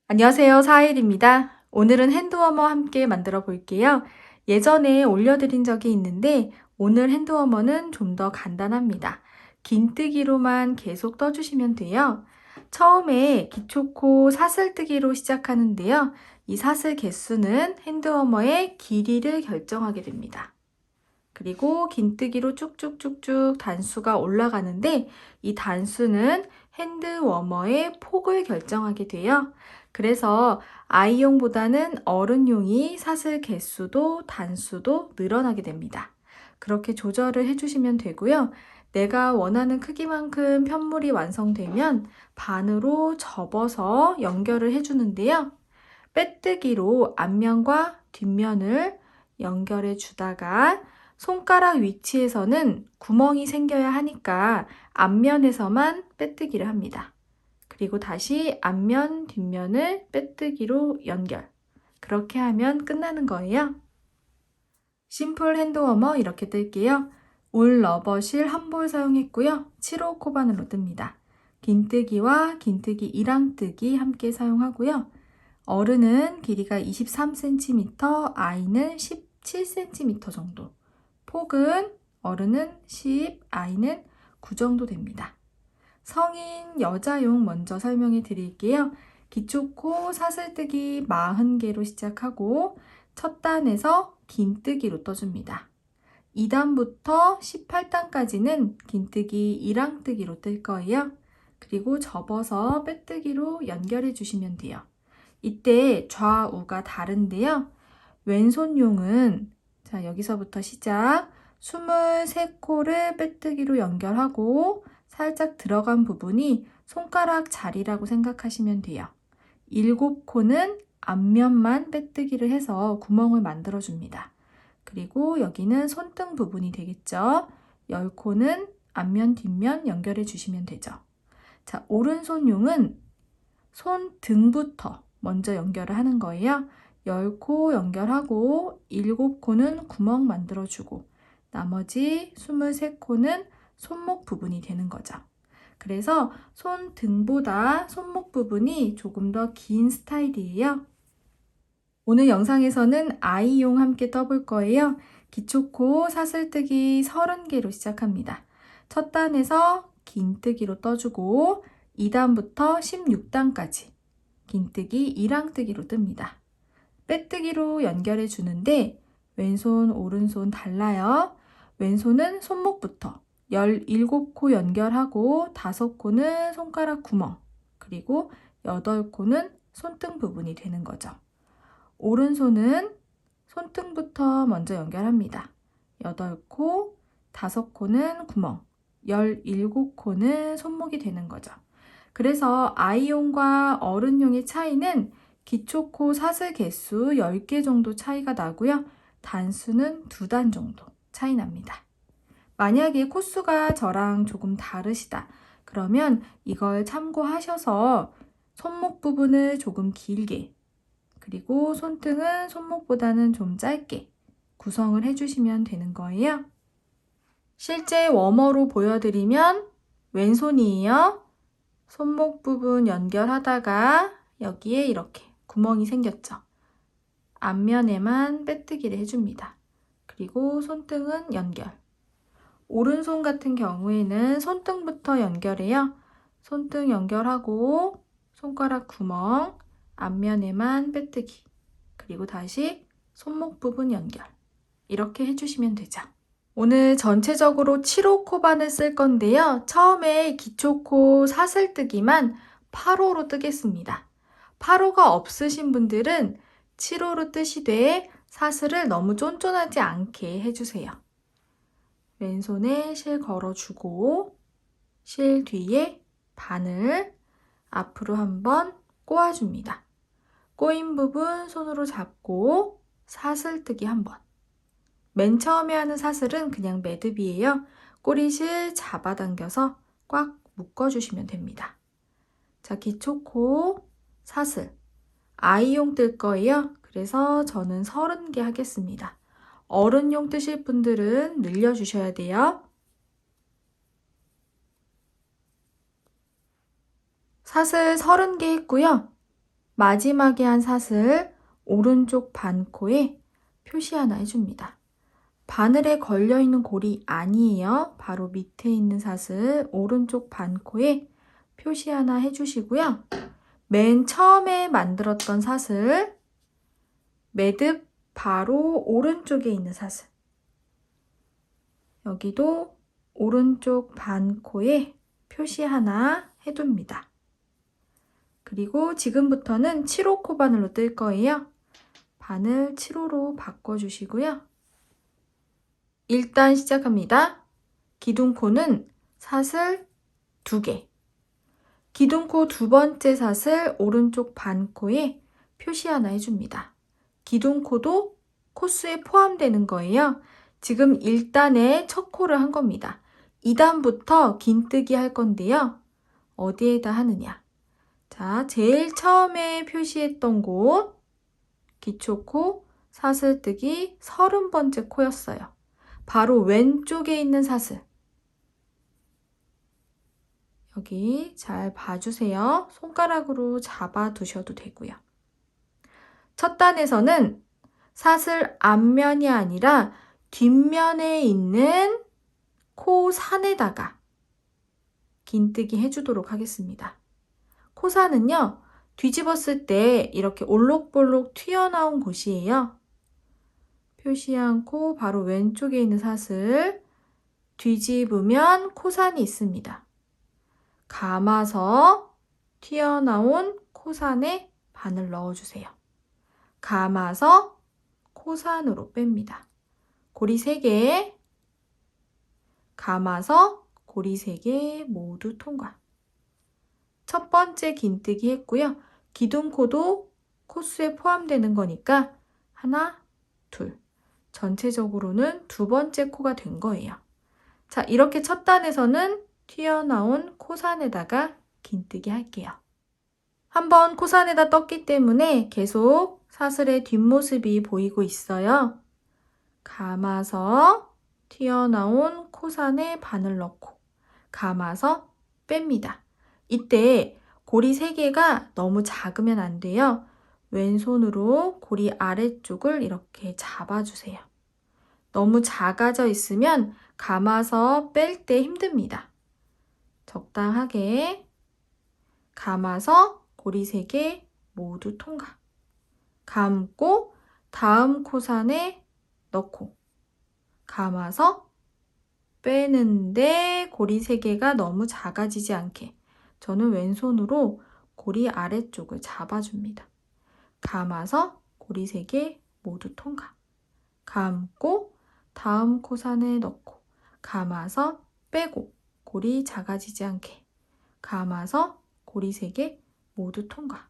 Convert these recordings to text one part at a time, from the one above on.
안녕하세요. 사일입니다. 오늘은 핸드워머 함께 만들어 볼게요. 예전에 올려드린 적이 있는데 오늘 핸드워머는 좀 더 간단합니다. 긴뜨기로만 계속 떠주시면 돼요. 처음에 기초코 사슬뜨기로 시작하는데요. 이 사슬 개수는 핸드워머의 길이를 결정하게 됩니다. 그리고 긴뜨기로 쭉쭉쭉쭉 단수가 올라가는데 이 단수는 핸드워머의 폭을 결정하게 돼요. 그래서 아이용보다는 어른용이 사슬 개수도 단수도 늘어나게 됩니다. 그렇게 조절을 해주시면 되고요. 내가 원하는 크기만큼 편물이 완성되면 반으로 접어서 연결을 해주는데요. 빼뜨기로 앞면과 뒷면을 연결해 주다가 손가락 위치에서는 구멍이 생겨야 하니까 앞면에서만 빼뜨기를 합니다. 그리고 다시 앞면, 뒷면을 빼뜨기로 연결. 그렇게 하면 끝나는 거예요. 심플 핸드워머 이렇게 뜰게요. 울 러버실 한 볼 사용했고요. 7호 코바늘로 뜹니다. 긴뜨기와 긴뜨기 1항뜨기 함께 사용하고요. 어른은 길이가 23cm, 아이는 17cm 정도. 폭은 어른은 10, 아이는 9 정도 됩니다. 성인 여자용 먼저 설명해 드릴게요. 기초코 사슬뜨기 40개로 시작하고 첫 단에서 긴뜨기로 떠줍니다. 2단부터 18단까지는 긴뜨기 1항뜨기로 뜰 거예요. 그리고 접어서 빼뜨기로 연결해 주시면 돼요. 이때 좌우가 다른데요. 왼손용은 자 여기서부터 시작 23코를 빼뜨기로 연결하고 살짝 들어간 부분이 손가락 자리라고 생각하시면 돼요. 7코는 앞면만 빼뜨기를 해서 구멍을 만들어 줍니다. 그리고 여기는 손등 부분이 되겠죠. 10코는 앞면 뒷면 연결해 주시면 되죠. 자, 오른손용은 손등부터 먼저 연결을 하는 거예요. 10코 연결하고 7코는 구멍 만들어주고 나머지 23코는 손목 부분이 되는 거죠. 그래서 손등보다 손목 부분이 조금 더 긴 스타일이에요. 오늘 영상에서는 아이용 함께 떠볼 거예요. 기초코 사슬뜨기 30개로 시작합니다. 첫 단에서 긴뜨기로 떠주고 2단부터 16단까지 긴뜨기 1항뜨기로 뜹니다. 빼뜨기로 연결해 주는데 왼손, 오른손 달라요. 왼손은 손목부터 17코 연결하고 5코는 손가락 구멍, 그리고 8코는 손등 부분이 되는 거죠. 오른손은 손등부터 먼저 연결합니다. 8코, 5코는 구멍, 17코는 손목이 되는 거죠. 그래서 아이용과 어른용의 차이는 기초코 사슬 개수 10개 정도 차이가 나고요. 단수는 2단 정도 차이 납니다. 만약에 코수가 저랑 조금 다르시다. 그러면 이걸 참고하셔서 손목 부분을 조금 길게, 그리고 손등은 손목보다는 좀 짧게 구성을 해주시면 되는 거예요. 실제 워머로 보여드리면 왼손이에요. 손목 부분 연결하다가 여기에 이렇게 구멍이 생겼죠. 앞면에만 빼뜨기를 해줍니다. 그리고 손등은 연결. 오른손 같은 경우에는 손등부터 연결해요. 손등 연결하고 손가락 구멍, 앞면에만 빼뜨기. 그리고 다시 손목 부분 연결. 이렇게 해주시면 되죠. 오늘 전체적으로 7호 코반을 쓸 건데요. 처음에 기초코 사슬뜨기만 8호로 뜨겠습니다. 8호가 없으신 분들은 7호로 뜨시되 사슬을 너무 쫀쫀하지 않게 해주세요. 왼손에 실 걸어주고 실 뒤에 바늘 앞으로 한번 꼬아줍니다. 꼬인 부분 손으로 잡고 사슬뜨기 한번. 맨 처음에 하는 사슬은 그냥 매듭이에요. 꼬리실 잡아당겨서 꽉 묶어주시면 됩니다. 자, 기초코 사슬. 아이용 뜰 거예요. 그래서 저는 30개 하겠습니다. 어른용 뜨실 분들은 늘려주셔야 돼요. 사슬 30개 했고요. 마지막에 한 사슬 오른쪽 반코에 표시 하나 해줍니다. 바늘에 걸려있는 골이 아니에요. 바로 밑에 있는 사슬 오른쪽 반코에 표시 하나 해주시고요. 맨 처음에 만들었던 사슬 매듭 바로 오른쪽에 있는 사슬 여기도 오른쪽 반코에 표시 하나 해둡니다. 그리고 지금부터는 7호 코바늘로 뜰 거예요. 바늘 7호로 바꿔주시고요. 일단 시작합니다. 기둥코는 사슬 2개. 기둥코 두 번째 사슬 오른쪽 반코에 표시 하나 해줍니다. 기둥코도 코스에 포함되는 거예요. 지금 1단에 첫 코를 한 겁니다. 2단부터 긴뜨기 할 건데요. 어디에다 하느냐? 자, 제일 처음에 표시했던 곳 기초코 사슬뜨기 30번째 코였어요. 바로 왼쪽에 있는 사슬 여기 잘 봐주세요. 손가락으로 잡아 두셔도 되고요. 첫 단에서는 사슬 앞면이 아니라 뒷면에 있는 코산에다가 긴뜨기 해주도록 하겠습니다. 코산은요, 뒤집었을 때 이렇게 올록볼록 튀어나온 곳이에요. 표시한 코 바로 왼쪽에 있는 사슬 뒤집으면 코산이 있습니다. 감아서 튀어나온 코산에 바늘 넣어주세요. 감아서 코산으로 뺍니다. 고리 3개, 감아서 고리 3개 모두 통과. 첫 번째 긴뜨기 했고요. 기둥코도 코스에 포함되는 거니까 하나, 둘. 전체적으로는 두 번째 코가 된 거예요. 자, 이렇게 첫 단에서는 튀어나온 코산에다가 긴뜨기 할게요. 한번 코산에다 떴기 때문에 계속 사슬의 뒷모습이 보이고 있어요. 감아서 튀어나온 코산에 바늘 넣고 감아서 뺍니다. 이때 고리 3개가 너무 작으면 안 돼요. 왼손으로 고리 아래쪽을 이렇게 잡아주세요. 너무 작아져 있으면 감아서 뺄 때 힘듭니다. 적당하게 감아서 고리 3개 모두 통과. 감고 다음 코산에 넣고 감아서 빼는데 고리 3개가 너무 작아지지 않게 저는 왼손으로 고리 아래쪽을 잡아줍니다. 감아서 고리 3개 모두 통과. 감고 다음 코산에 넣고 감아서 빼고 고리 작아지지 않게 감아서 고리 3개 모두 통과.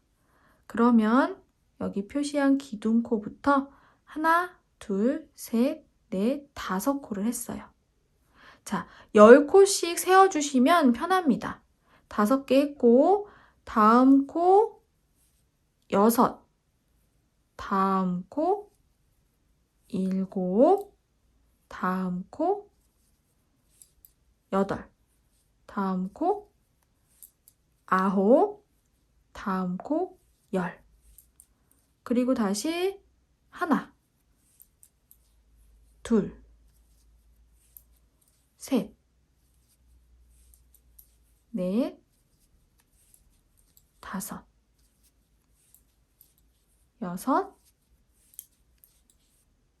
그러면 여기 표시한 기둥코부터 하나, 둘, 셋, 넷, 5코를 했어요. 자, 10코씩 세어주시면 편합니다. 5개 했고 다음 코 6, 다음 코 7, 다음 코 8, 다음 코 9, 다음 코 10. 그리고 다시 하나, 둘, 셋, 넷, 5,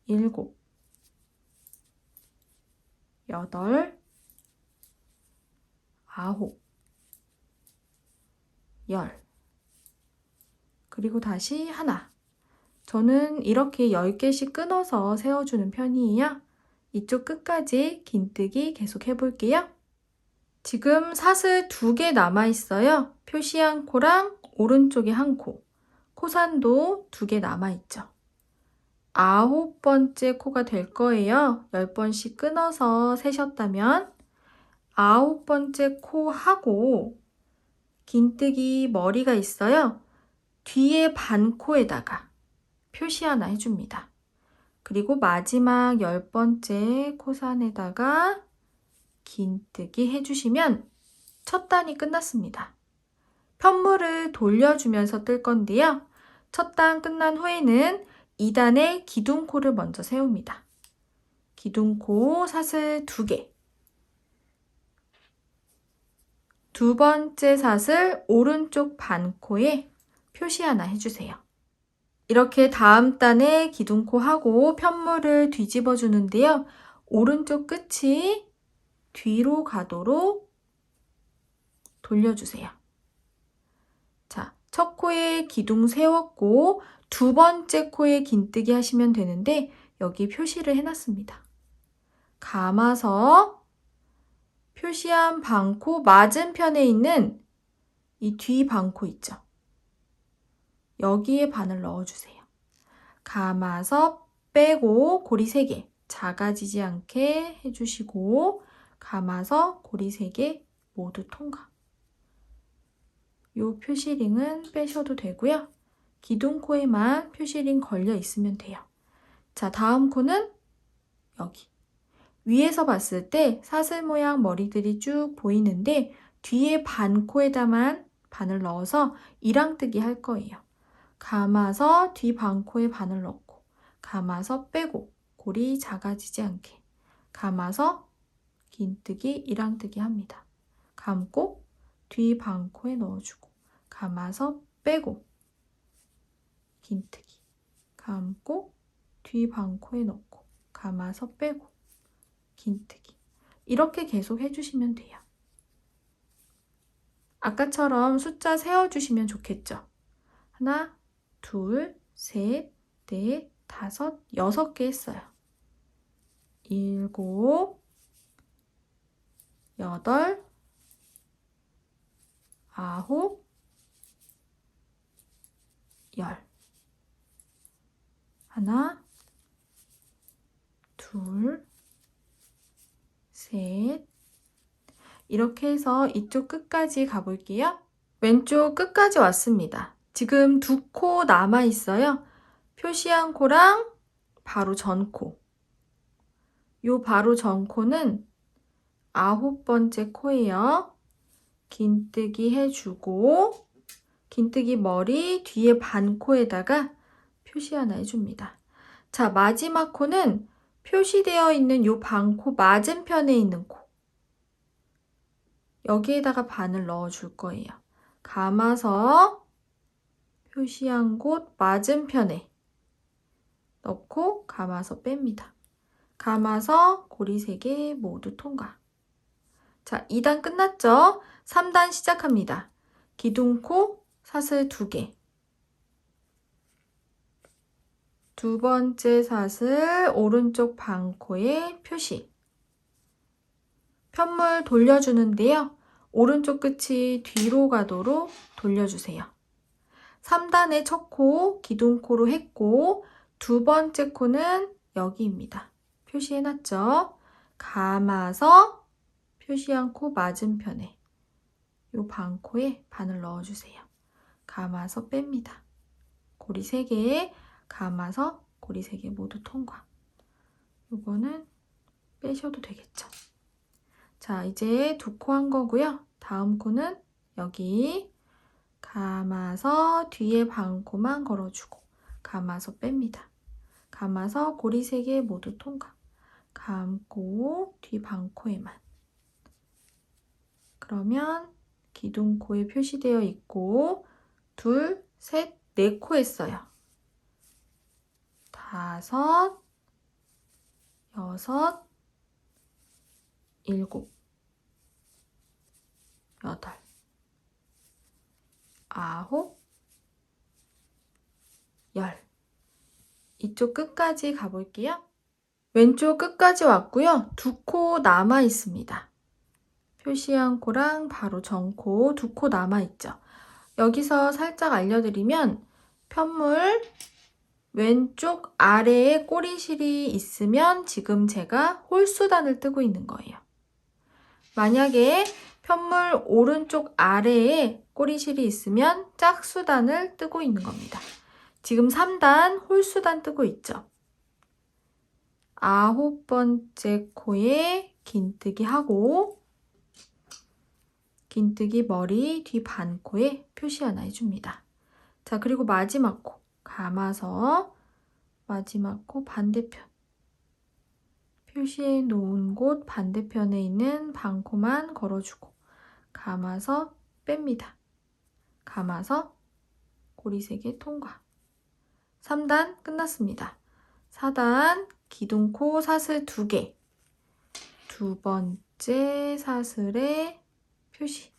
6, 7, 8, 9, 10. 그리고 다시 하나. 저는 이렇게 10개씩 끊어서 세워주는 편이에요. 이쪽 끝까지 긴뜨기 계속 해볼게요. 지금 사슬 2개 남아있어요. 표시한 코랑 오른쪽에 한 코. 코산도 2개 남아있죠. 9번째 코가 될 거예요. 10번씩 끊어서 세셨다면 9번째 코 하고 긴뜨기 머리가 있어요. 뒤에 반코에다가 표시 하나 해줍니다. 그리고 마지막 10번째 코산에다가 긴뜨기 해주시면 첫 단이 끝났습니다. 편물을 돌려주면서 뜰 건데요. 첫 단 끝난 후에는 2단에 기둥코를 먼저 세웁니다. 기둥코 사슬 2개. 두 번째 사슬 오른쪽 반코에 표시 하나 해주세요. 이렇게 다음 단에 기둥코 하고 편물을 뒤집어 주는데요. 오른쪽 끝이 뒤로 가도록 돌려주세요. 자, 첫 코에 기둥 세웠고 두 번째 코에 긴뜨기 하시면 되는데 여기 표시를 해놨습니다. 감아서 표시한 반코 맞은편에 있는 이 뒤 반코 있죠? 여기에 바늘 넣어주세요. 감아서 빼고 고리 3개 작아지지 않게 해주시고 감아서 고리 3개 모두 통과. 요 표시링은 빼셔도 되고요. 기둥코에만 표시링 걸려 있으면 돼요. 자, 다음 코는 여기. 위에서 봤을 때 사슬 모양 머리들이 쭉 보이는데 뒤에 반코에다만 바늘 넣어서 이랑뜨기 할 거예요. 감아서 뒤 반코에 바늘 넣고 감아서 빼고 고리 작아지지 않게 감아서 긴뜨기, 이랑뜨기 합니다. 감고 뒤 반코에 넣어주고 감아서 빼고 긴뜨기 감고 뒤 반코에 넣고 감아서 빼고 긴뜨기 이렇게 계속 해주시면 돼요. 아까처럼 숫자 세어주시면 좋겠죠. 하나, 둘, 셋, 넷, 다섯, 6개 했어요. 7, 8, 9, 10. 하나, 둘, 셋. 이렇게 해서 이쪽 끝까지 가볼게요. 왼쪽 끝까지 왔습니다. 지금 2코 남아 있어요. 표시한 코랑 바로 전 코. 요 바로 전 코는 9번째 코예요. 긴뜨기 해주고 긴뜨기 머리 뒤에 반코에다가 표시 하나 해줍니다. 자, 마지막 코는 표시되어 있는 요 반코 맞은편에 있는 코. 여기에다가 바늘 넣어줄 거예요. 감아서 표시한 곳 맞은편에 넣고 감아서 뺍니다. 감아서 고리 3개 모두 통과. 자, 2단 끝났죠? 3단 시작합니다. 기둥코 사슬 2개. 두 번째 사슬 오른쪽 반코에 표시. 편물 돌려주는데요. 오른쪽 끝이 뒤로 가도록 돌려주세요. 3단의 첫 코 기둥코로 했고 두 번째 코는 여기입니다. 표시해놨죠? 감아서 표시한 코 맞은편에 요 반코에 바늘 넣어주세요. 감아서 뺍니다. 고리 3개 감아서 고리 3개 모두 통과. 요거는 빼셔도 되겠죠. 자, 이제 2코 한 거고요. 다음 코는 여기 감아서 뒤에 반코만 걸어주고 감아서 뺍니다. 감아서 고리 3개 모두 통과. 감고 뒤 반코에만. 그러면 기둥코에 표시되어 있고 둘, 셋, 4코 했어요. 5, 6, 7, 8, 9, 10. 이쪽 끝까지 가볼게요. 왼쪽 끝까지 왔고요. 2코 남아 있습니다. 표시한 코랑 바로 전코 2코 남아 있죠. 여기서 살짝 알려드리면 편물 왼쪽 아래에 꼬리실이 있으면 지금 제가 홀수단을 뜨고 있는 거예요. 만약에 편물 오른쪽 아래에 꼬리실이 있으면 짝수단을 뜨고 있는 겁니다. 지금 3단 홀수단 뜨고 있죠. 9번째 코에 긴뜨기 하고 긴뜨기 머리 뒤 반코에 표시 하나 해줍니다. 자, 그리고 마지막 코 감아서 마지막 코 반대편 표시해 놓은 곳 반대편에 있는 반코만 걸어주고 감아서 뺍니다. 감아서 고리 3개 통과. 3단 끝났습니다. 4단 기둥코 사슬 2개. 두 번째 사슬에 표시.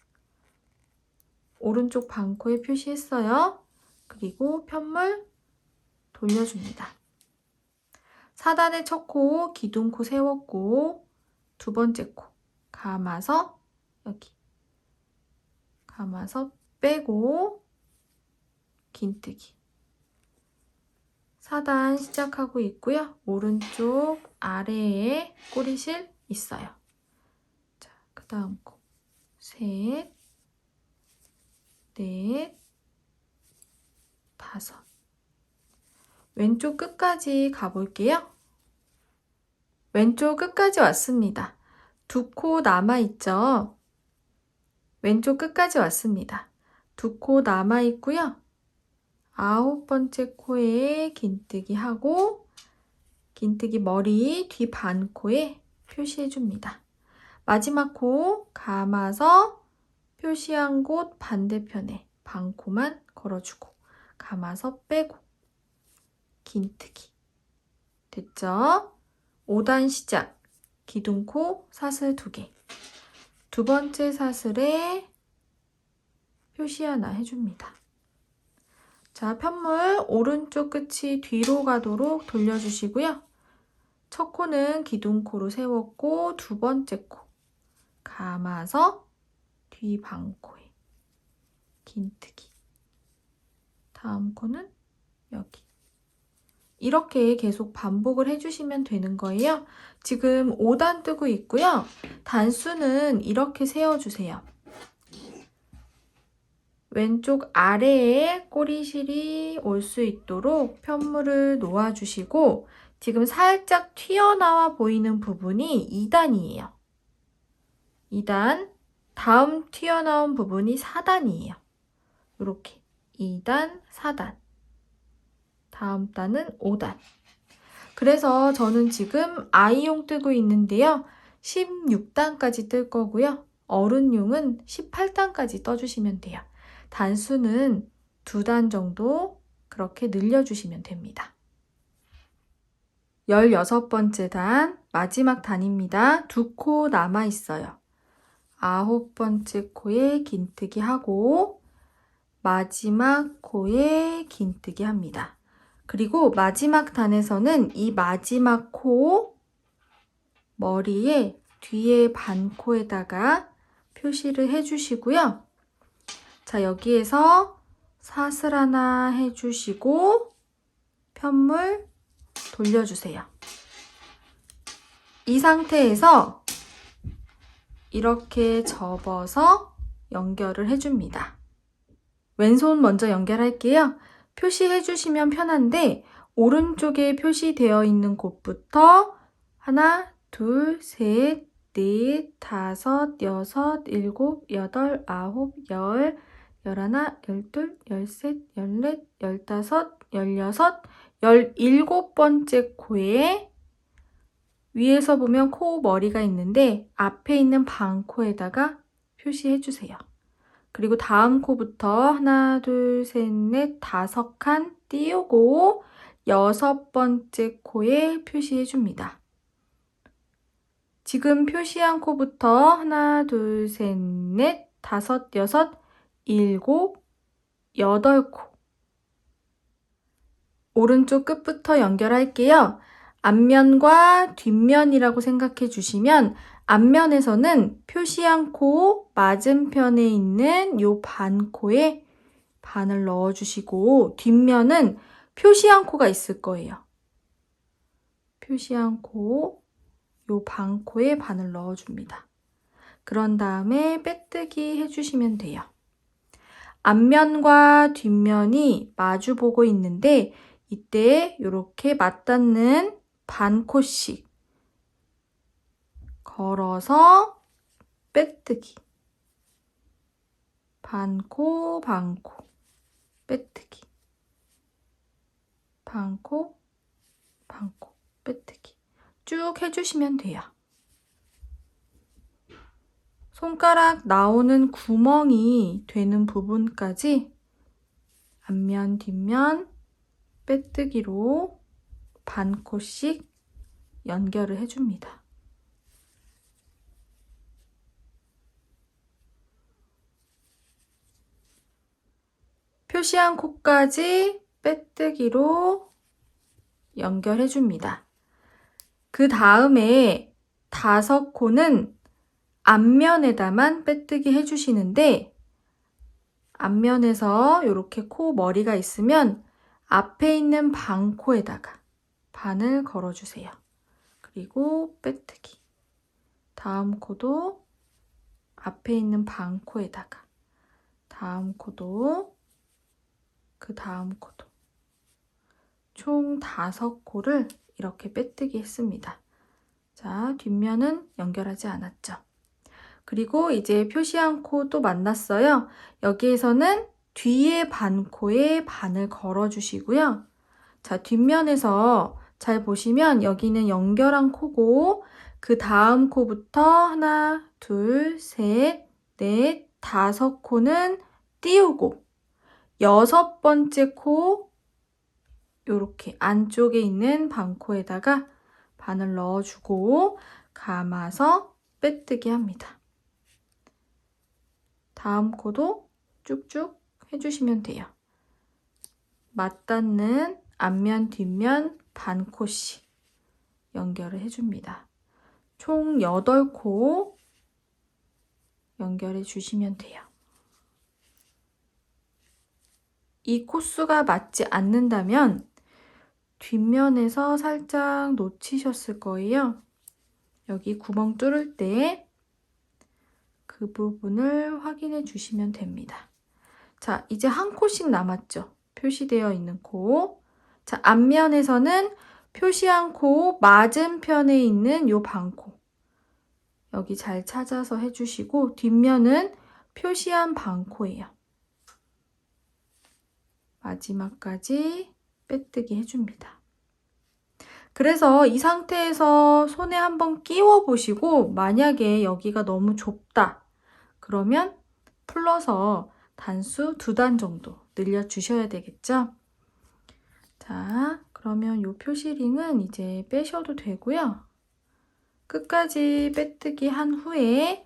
오른쪽 반코에 표시했어요. 그리고 편물 돌려줍니다. 4단의 첫 코 기둥코 세웠고 두 번째 코 감아서 여기 감아서 빼고 긴뜨기 4단 시작하고 있고요. 오른쪽 아래에 꼬리실 있어요. 자, 그 다음 코 셋, 넷, 다섯. 왼쪽 끝까지 가볼게요. 왼쪽 끝까지 왔습니다. 2코 남아있죠? 왼쪽 끝까지 왔습니다. 2코 남아있고요. 9번째 코에 긴뜨기 하고 긴뜨기 머리 뒤 반코에 표시해줍니다. 마지막 코 감아서 표시한 곳 반대편에 반코만 걸어주고 감아서 빼고 긴뜨기. 됐죠? 5단 시작. 기둥코 사슬 2개. 두 번째 사슬에 표시 하나 해줍니다. 자, 편물 오른쪽 끝이 뒤로 가도록 돌려주시고요. 첫 코는 기둥코로 세웠고 두 번째 코 감아서 뒤 반코에 긴뜨기. 다음 코는 여기. 이렇게 계속 반복을 해주시면 되는 거예요. 지금 5단 뜨고 있고요. 단수는 이렇게 세워주세요. 왼쪽 아래에 꼬리실이 올 수 있도록 편물을 놓아주시고 지금 살짝 튀어나와 보이는 부분이 2단이에요. 2단, 다음 튀어나온 부분이 4단이에요. 이렇게 2단, 4단. 다음 단은 5단. 그래서 저는 지금 아이용 뜨고 있는데요. 16단까지 뜰 거고요. 어른용은 18단까지 떠주시면 돼요. 단수는 2단 정도 그렇게 늘려주시면 됩니다. 16번째 단, 마지막 단입니다. 2코 남아있어요. 9번째 코에 긴뜨기 하고 마지막 코에 긴뜨기 합니다. 그리고 마지막 단에서는 이 마지막 코 머리에 뒤에 반코에다가 표시를 해주시고요. 자, 여기에서 사슬 하나 해주시고 편물 돌려주세요. 이 상태에서 이렇게 접어서 연결을 해줍니다. 왼손 먼저 연결할게요. 표시해 주시면 편한데 오른쪽에 표시되어 있는 곳부터 하나, 둘, 셋, 넷, 다섯, 여섯, 일곱, 여덟, 아홉, 열, 열하나, 열둘, 열셋, 열넷, 열다섯, 열여섯, 17번째 코에 위에서 보면 코 머리가 있는데 앞에 있는 반코에다가 표시해 주세요. 그리고 다음 코부터 하나, 둘, 셋, 넷, 5칸 띄우고 6번째 코에 표시해 줍니다. 지금 표시한 코부터 하나, 둘, 셋, 넷, 5, 6, 7, 8코. 오른쪽 끝부터 연결할게요. 앞면과 뒷면이라고 생각해 주시면 앞면에서는 표시한 코 맞은편에 있는 요 반코에 반을 넣어주시고 뒷면은 표시한 코가 있을 거예요. 표시한 코, 요 반코에 반을 넣어줍니다. 그런 다음에 빼뜨기 해주시면 돼요. 앞면과 뒷면이 마주보고 있는데 이때 이렇게 맞닿는 반코씩 걸어서 빼뜨기. 반코, 반코, 빼뜨기. 반코, 반코, 빼뜨기. 쭉 해주시면 돼요. 손가락 나오는 구멍이 되는 부분까지 앞면, 뒷면, 빼뜨기로 반코씩 연결을 해줍니다. 표시한 코까지 빼뜨기로 연결해줍니다. 그 다음에 5코는 앞면에다만 빼뜨기 해주시는데 앞면에서 이렇게 코 머리가 있으면 앞에 있는 반코에다가 반을 걸어주세요. 그리고 빼뜨기. 다음 코도 앞에 있는 반코에다가 다음 코도 그 다음 코도 총 5코를 이렇게 빼뜨기 했습니다. 자, 뒷면은 연결하지 않았죠. 그리고 이제 표시한 코 또 만났어요. 여기에서는 뒤에 반코에 반을 걸어주시고요. 자, 뒷면에서 잘 보시면 여기는 연결한 코고 그 다음 코부터 하나, 둘, 셋, 넷, 5코는 띄우고 6번째 코 이렇게 안쪽에 있는 반코에다가 반을 넣어주고 감아서 빼뜨기 합니다. 다음 코도 쭉쭉 해주시면 돼요. 맞닿는 앞면, 뒷면 반코씩 연결을 해줍니다. 총 8코 연결해 주시면 돼요. 이 코수가 맞지 않는다면 뒷면에서 살짝 놓치셨을 거예요. 여기 구멍 뚫을 때 그 부분을 확인해 주시면 됩니다. 자, 이제 한 코씩 남았죠? 표시되어 있는 코. 자, 앞면에서는 표시한 코 맞은편에 있는 요 반코. 여기 잘 찾아서 해주시고 뒷면은 표시한 반코예요. 마지막까지 빼뜨기 해줍니다. 그래서 이 상태에서 손에 한번 끼워 보시고 만약에 여기가 너무 좁다 그러면 풀러서 단수 2단 정도 늘려주셔야 되겠죠? 자, 그러면 이 표시링은 이제 빼셔도 되고요. 끝까지 빼뜨기 한 후에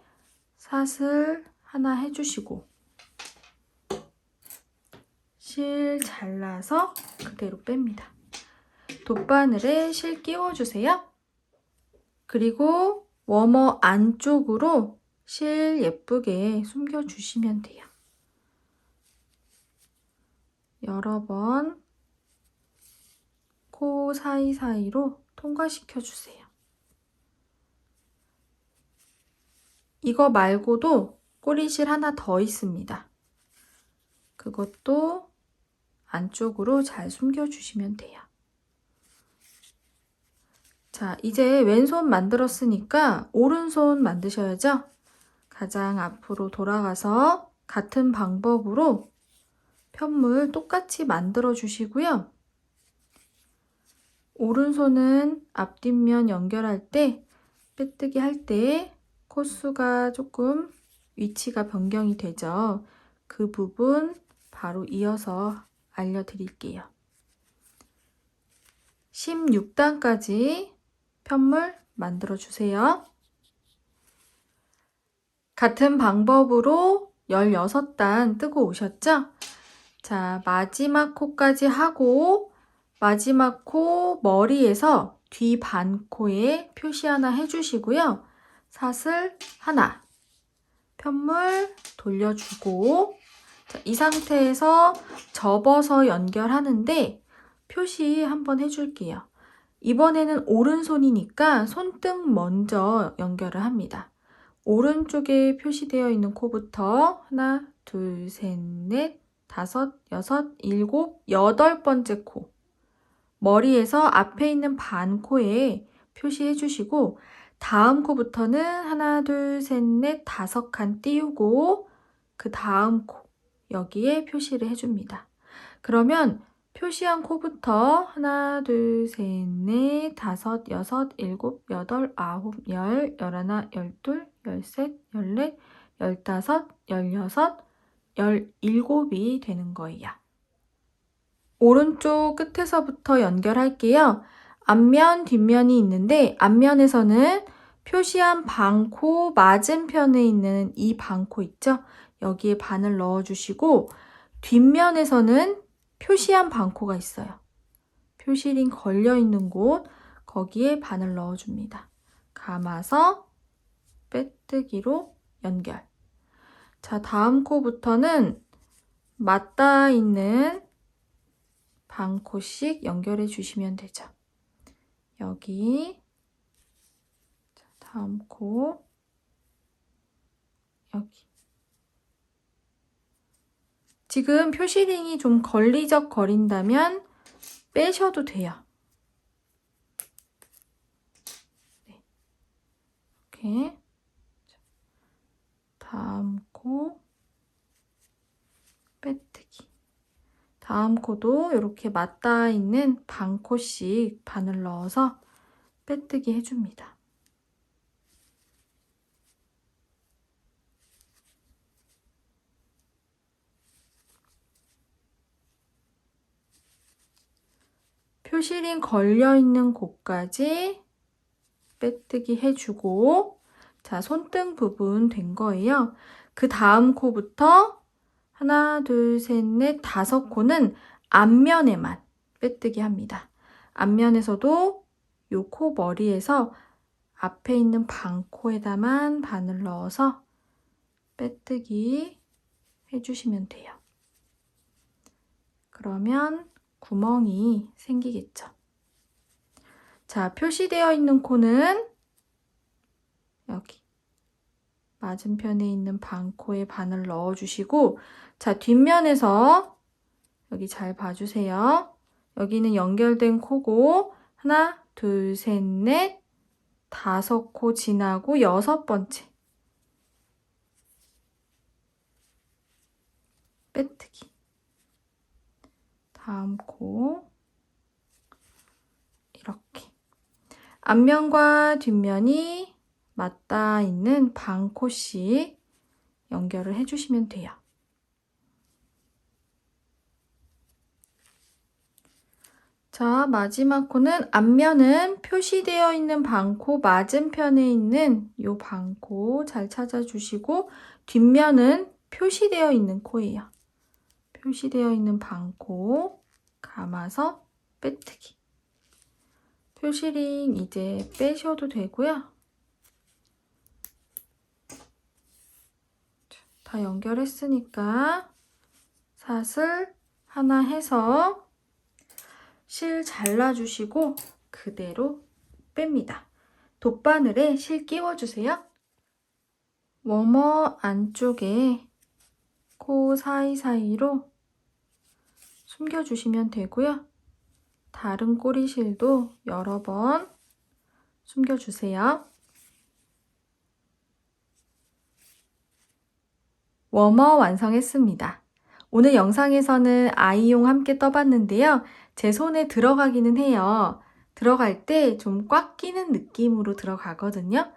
사슬 하나 해주시고 실 잘라서 그대로 뺍니다. 돗바늘에 실 끼워주세요. 그리고 워머 안쪽으로 실 예쁘게 숨겨주시면 돼요. 여러 번 코 사이사이로 통과시켜주세요. 이거 말고도 꼬리실 하나 더 있습니다. 그것도 안쪽으로 잘 숨겨주시면 돼요. 자, 이제 왼손 만들었으니까 오른손 만드셔야죠? 가장 앞으로 돌아가서 같은 방법으로 편물 똑같이 만들어 주시고요. 오른손은 앞뒷면 연결할 때 빼뜨기 할 때 코수가 조금 위치가 변경이 되죠. 그 부분 바로 이어서 알려드릴게요. 16단까지 편물 만들어 주세요. 같은 방법으로 16단 뜨고 오셨죠? 자, 마지막 코까지 하고 마지막 코 머리에서 뒤 반코에 표시 하나 해주시고요. 사슬 하나, 편물 돌려주고 자, 이 상태에서 접어서 연결하는데 표시 한번 해줄게요. 이번에는 오른손이니까 손등 먼저 연결을 합니다. 오른쪽에 표시되어 있는 코부터 하나, 둘, 셋, 넷, 5, 6, 7, 8번째 코 머리에서 앞에 있는 반코에 표시해 주시고 다음 코부터는 하나, 둘, 셋, 넷, 5칸 띄우고 그 다음 코 여기에 표시를 해줍니다. 그러면 표시한 코부터 하나, 둘, 셋, 넷, 다섯, 여섯, 일곱, 여덟, 아홉, 열, 열하나, 열둘, 열셋, 열넷, 열다섯, 열여섯, 열일곱이 되는 거예요. 오른쪽 끝에서부터 연결할게요. 앞면, 뒷면이 있는데 앞면에서는 표시한 반코 맞은편에 있는 이 반코 있죠? 여기에 반을 넣어주시고 뒷면에서는 표시한 반코가 있어요. 표시링 걸려있는 곳 거기에 반을 넣어줍니다. 감아서 빼뜨기로 연결. 자, 다음 코부터는 맞닿아 있는 반코씩 연결해 주시면 되죠. 여기 자, 다음 코 여기 지금 표시링이 좀 걸리적거린다면 빼셔도 돼요. 네. 이렇게 다음 코 빼뜨기. 다음 코도 이렇게 맞닿아 있는 반코씩 반을 넣어서 빼뜨기 해줍니다. 표시링 걸려있는 곳까지 빼뜨기 해주고 자, 손등 부분 된 거예요. 그 다음 코부터 하나, 둘, 셋, 넷, 다섯 코는 앞면에만 빼뜨기 합니다. 앞면에서도 요 코 머리에서 앞에 있는 반코에다만 반을 넣어서 빼뜨기 해주시면 돼요. 그러면 구멍이 생기겠죠. 자, 표시되어 있는 코는 여기 맞은편에 있는 반코에 반을 넣어주시고 자, 뒷면에서 여기 잘 봐주세요. 여기는 연결된 코고 하나, 둘, 셋, 넷, 다섯 코 지나고 여섯 번째 빼뜨기. 다음 코 이렇게 앞면과 뒷면이 맞닿아 있는 반코씩 연결을 해주시면 돼요. 자, 마지막 코는 앞면은 표시되어 있는 반코 맞은편에 있는 이 반코 잘 찾아주시고 뒷면은 표시되어 있는 코예요. 표시되어 있는 반코 감아서 빼뜨기. 표시링 이제 빼셔도 되고요. 다 연결했으니까 사슬 하나 해서 실 잘라주시고 그대로 뺍니다. 돗바늘에 실 끼워주세요. 워머 안쪽에 코 사이사이로 숨겨주시면 되고요. 다른 꼬리실도 여러 번 숨겨주세요. 워머 완성했습니다. 오늘 영상에서는 아이용 함께 떠봤는데요. 제 손에 들어가기는 해요. 들어갈 때 좀 꽉 끼는 느낌으로 들어가거든요.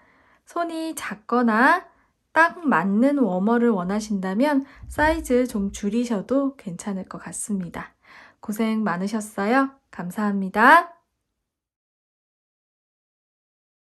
손이 작거나 딱 맞는 워머를 원하신다면 사이즈 좀 줄이셔도 괜찮을 것 같습니다. 고생 많으셨어요. 감사합니다.